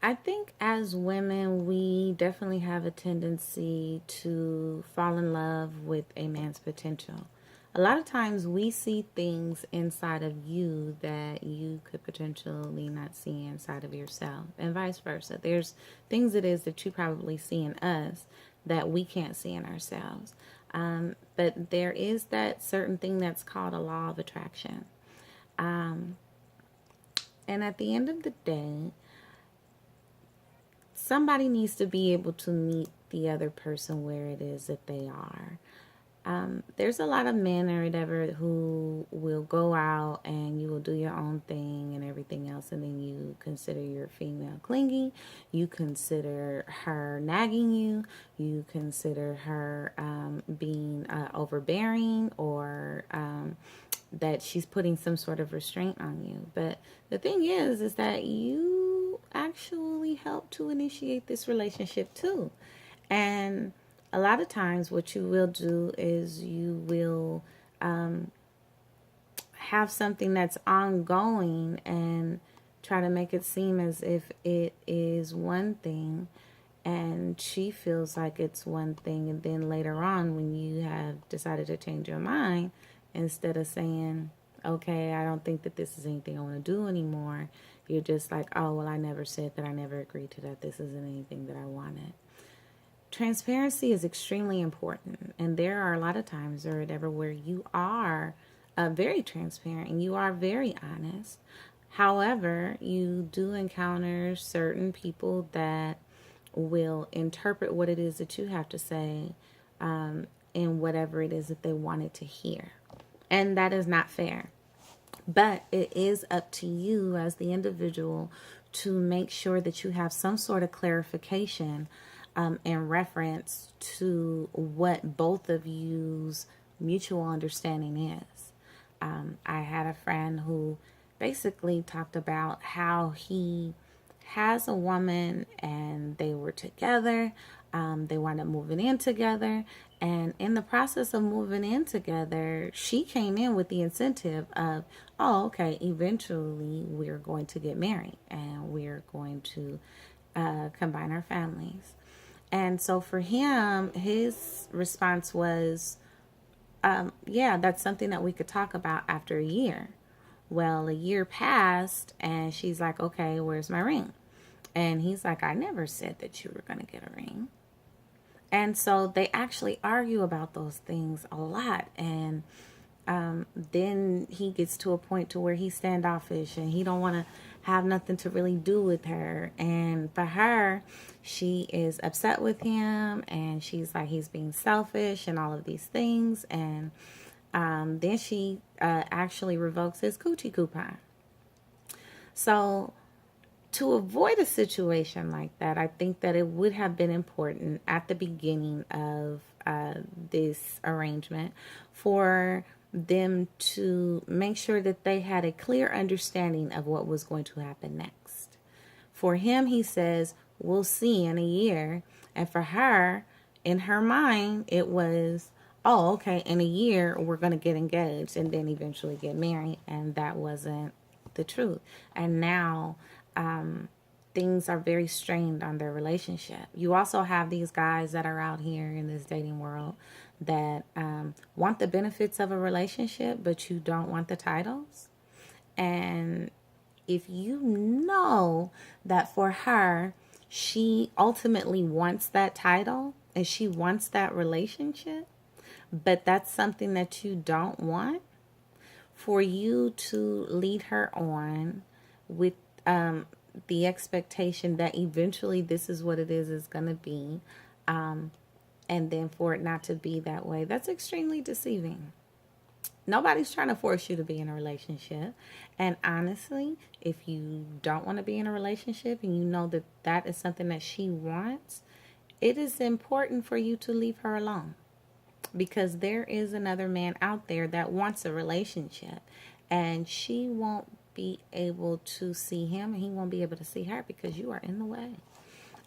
I think as women, we definitely have a tendency to fall in love with a man's potential. A lot of times we see things inside of you that you could potentially not see inside of yourself, and vice versa. There's things it is that you probably see in us that we can't see in ourselves. But there is that certain thing that's called a law of attraction. Um, and at the end of the day, somebody needs to be able to meet the other person where it is that they are. There's a lot of men or whatever who will go out and you will do your own thing and everything else, and then you consider your female clingy, you consider her nagging you, you consider her being overbearing, or that she's putting some sort of restraint on you. But the thing is that you actually help to initiate this relationship too. And a lot of times, what you will do is you will have something that's ongoing and try to make it seem as if it is one thing, and she feels like it's one thing. And then later on, when you have decided to change your mind, instead of saying, okay, I don't think that this is anything I want to do anymore, you're just like, oh, well, I never said that, I never agreed to that, this isn't anything that I wanted. Transparency is extremely important, and there are a lot of times or whatever where you are very transparent and you are very honest. However, you do encounter certain people that will interpret what it is that you have to say in whatever it is that they wanted to hear, and that is not fair. But it is up to you as the individual to make sure that you have some sort of clarification in reference to what both of you's mutual understanding is. I had a friend who basically talked about how he has a woman and they were together. They wound up moving in together. And in the process of moving in together, she came in with the incentive of, oh, okay, eventually we're going to get married and we're going to combine our families. And so for him, his response was, yeah, that's something that we could talk about after a year. Well, a year passed and she's like, okay, where's my ring? And he's like, I never said that you were going to get a ring. And so they actually argue about those things a lot. And then he gets to a point to where he's standoffish and he don't want to have nothing to really do with her. And for her, she is upset with him and she's like, he's being selfish and all of these things. And then she actually revokes his coochie coupon. So to avoid a situation like that, I think that it would have been important at the beginning of this arrangement for them to make sure that they had a clear understanding of what was going to happen next. For him, he says, we'll see in a year. And for her, in her mind, it was, oh, okay, in a year, we're going to get engaged and then eventually get married. And that wasn't the truth. And now things are very strained on their relationship. You also have these guys that are out here in this dating world that want the benefits of a relationship, but you don't want the titles. And if you know that for her, she ultimately wants that title and she wants that relationship, but that's something that you don't want, for you to lead her on with the expectation that eventually this is what it is going to be, and then for it not to be that way, that's extremely deceiving. Nobody's trying to force you to be in a relationship. And honestly, if you don't want to be in a relationship and you know that that is something that she wants, it is important for you to leave her alone, because there is another man out there that wants a relationship and she won't be able to see him and he won't be able to see her because you are in the way.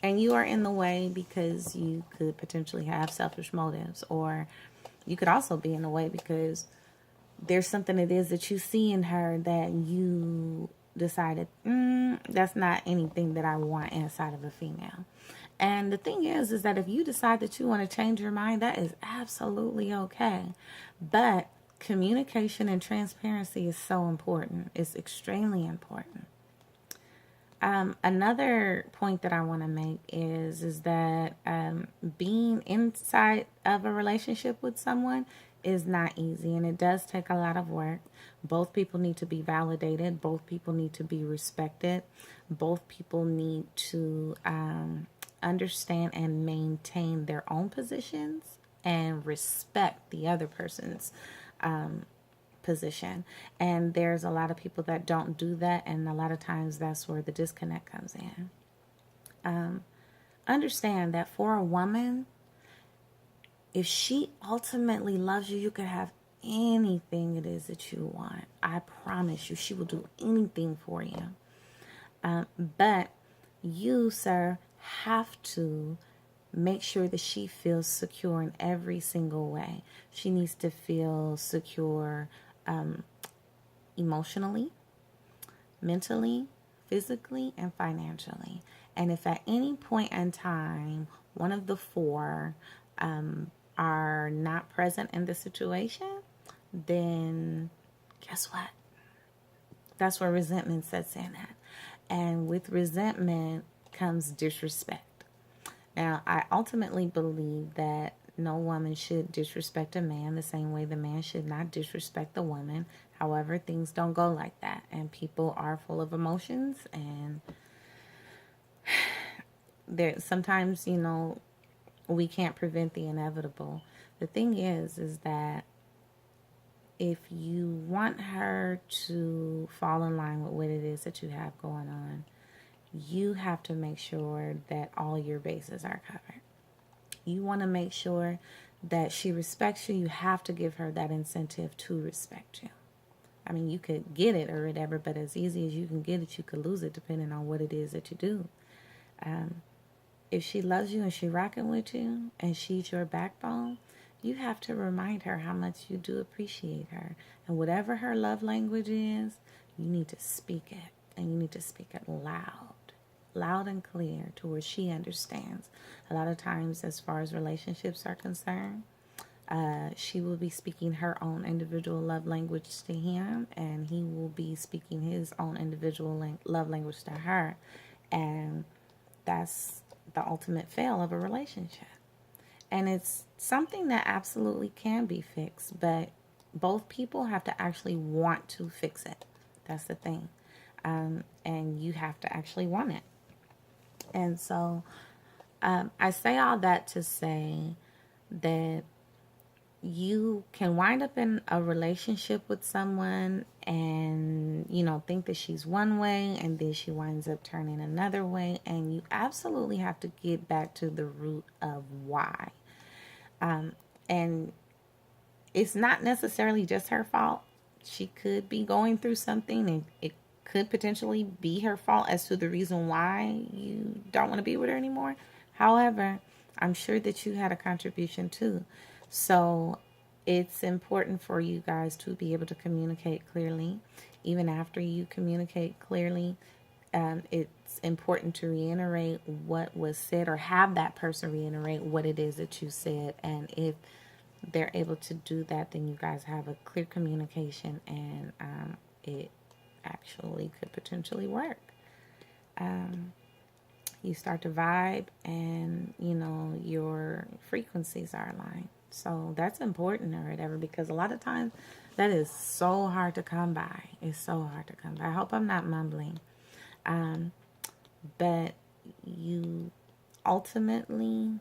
And you are in the way because you could potentially have selfish motives, or you could also be in the way because there's something it is that you see in her that you decided, That's not anything that I want inside of a female. And the thing is that if you decide that you want to change your mind, that is absolutely okay. But communication and transparency is so important. It's extremely important. Another point that I want to make is that being inside of a relationship with someone is not easy, and it does take a lot of work. Both people need to be validated. Both people need to be respected. Both people need to understand and maintain their own positions and respect the other person's position. And there's a lot of people that don't do that, and a lot of times that's where the disconnect comes in. Understand that for a woman, if she ultimately loves you, you could have anything it is that you want. I promise you, she will do anything for you. But you, sir, have to make sure that she feels secure in every single way. She needs to feel secure emotionally, mentally, physically, and financially. And if at any point in time one of the four are not present in the situation, then guess what? That's where resentment sets in at. And with resentment comes disrespect. Now, I ultimately believe that no woman should disrespect a man the same way the man should not disrespect the woman. However, things don't go like that. And people are full of emotions. And there sometimes, we can't prevent the inevitable. The thing is that if you want her to fall in line with what it is that you have going on, you have to make sure that all your bases are covered. You want to make sure that she respects you. You have to give her that incentive to respect you. I mean, you could get it or whatever, but as easy as you can get it, you could lose it depending on what it is that you do. If she loves you and she's rocking with you and she's your backbone, you have to remind her how much you do appreciate her. And whatever her love language is, you need to speak it. And you need to speak it loud and clear to where she understands. A lot of times, as far as relationships are concerned, she will be speaking her own individual love language to him, and he will be speaking his own individual love language to her. And that's the ultimate fail of a relationship. And it's something that absolutely can be fixed, but both people have to actually want to fix it. That's the thing. And you have to actually want it. And so I say all that to say that you can wind up in a relationship with someone and, think that she's one way and then she winds up turning another way. And you absolutely have to get back to the root of why. And it's not necessarily just her fault. She could be going through something, and it could potentially be her fault as to the reason why you don't want to be with her anymore. However, I'm sure that you had a contribution too. So it's important for you guys to be able to communicate clearly. Even after you communicate clearly, it's important to reiterate what was said, or have that person reiterate what it is that you said. And if they're able to do that, then you guys have a clear communication, and it actually could potentially work. You start to vibe, and your frequencies are aligned. So that's important or whatever, because a lot of times that is so hard to come by. It's so hard to come by. I hope I'm not mumbling. But you ultimately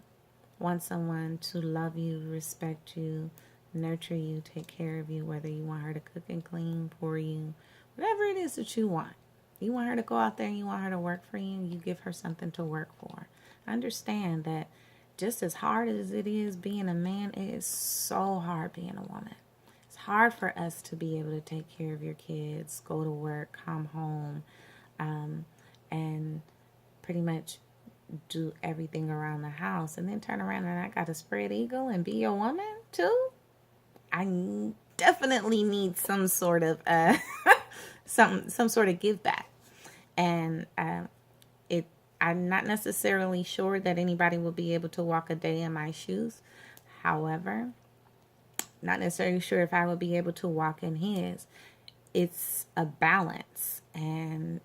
want someone to love you, respect you, nurture you, take care of you, whether you want her to cook and clean for you, whatever it is that you want. You want her to go out there and you want her to work for you, you give her something to work for. Understand that just as hard as it is being a man, it is so hard being a woman. It's hard for us to be able to take care of your kids, go to work, come home, and pretty much do everything around the house, and then turn around and I got to spread eagle and be your woman too. I definitely need some sort of some sort of give back. And it I'm not necessarily sure that anybody will be able to walk a day in my shoes. However, not necessarily sure if I would be able to walk in his. It's a balance, and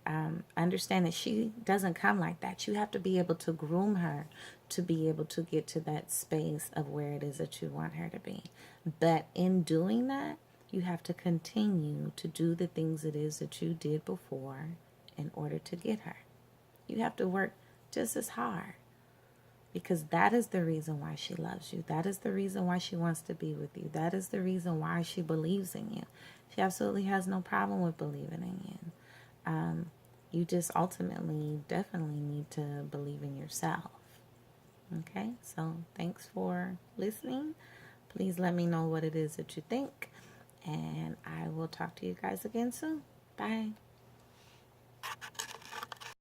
understand that she doesn't come like that. You have to be able to groom her to be able to get to that space of where it is that you want her to be. But in doing that, you have to continue to do the things it is that you did before in order to get her. You have to work just as hard, because that is the reason why she loves you. That is the reason why she wants to be with you. That is the reason why she believes in you. She absolutely has no problem with believing in you. You just ultimately definitely need to believe in yourself. Okay, so thanks for listening. Please let me know what it is that you think, and I will talk to you guys again soon. Bye.